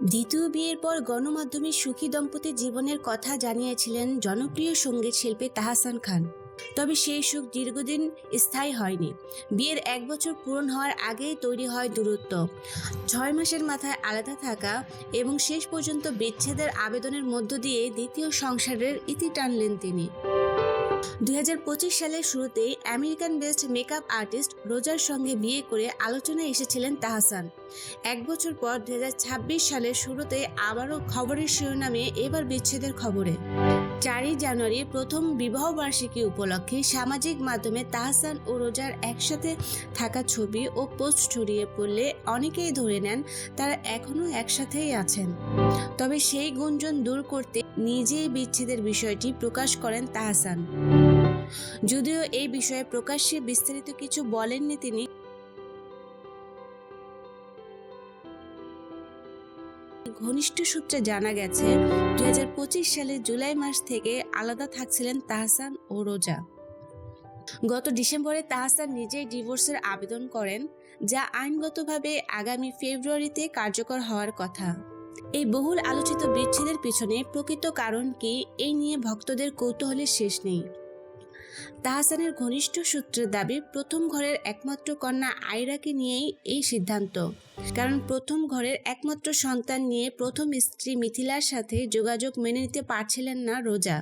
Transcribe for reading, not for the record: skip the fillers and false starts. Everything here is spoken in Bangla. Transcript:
দ্বিতীয় বিয়ের পর গণমাধ্যমে সুখী দম্পতির জীবনের কথা জানিয়েছিলেন জনপ্রিয় সঙ্গীত শিল্পী তাহসান খান। তবে সেই সুখ দীর্ঘদিন স্থায়ী হয়নি। বিয়ের 1 বছর পূরণ হওয়ার আগেই তৈরি হয় দূরত্ব। 6 মাসের মাথায় আলাদা থাকা এবং শেষ পর্যন্ত বিচ্ছেদের আবেদনের মধ্য দিয়ে দ্বিতীয় সংসারের ইতি টানলেন তিনি। 2025 সালের শুরুতেই আমেরিকান বেস্ট মেকআপ আর্টিস্ট রোজার সঙ্গে বিয়ে করে আলোচনায় এসেছিলেন তাহসান। 1 বছর পর 2026 সালের শুরুতে আবারও খবরের শিরোনামে এবার বিচ্ছেদের খবরে। 4 জানুয়ারি প্রথম বিবাহবার্ষিকী উপলক্ষে সামাজিক মাধ্যমে তাহসান ও রোজার একসাথে থাকা ছবি ও পোস্ট ছড়িয়ে পড়লে অনেকেই ধরে নেন তারা এখনও একসাথেই আছেন। তবে সেই গুঞ্জন দূর করতে নিজেই বিচ্ছেদের বিষয়টি প্রকাশ করেন তাহসান। যদিও এই বিষয়ে প্রকাশ্যে বিস্তারিত কিছু বলেননি তিনি। ঘনিষ্ঠ সূত্রে জানা গেছে 2025 সালের জুলাই মাস থেকে আলাদা থাকছিলেন তাহসান ও রোজা। গত ডিসেম্বরে তাহসান নিজেই ডিভোর্সের আবেদন করেন, যা আইনগতভাবে আগামী ফেব্রুয়ারিতে কার্যকর হওয়ার কথা। এই বহুল আলোচিত বিচ্ছেদের পিছনে প্রকৃত কারণ কি, এই নিয়ে ভক্তদের কৌতূহলের শেষ নেই। তাহসানের ঘনিষ্ঠ সূত্রের দাবি, প্রথম ঘরের একমাত্র কন্যা আয়রাকে নিয়েই এই সিদ্ধান্ত। কারণ প্রথম ঘরের একমাত্র সন্তান নিয়ে প্রথম স্ত্রী মিথিলার সাথে যোগাযোগ মেনে নিতে পারছিলেন না রোজা।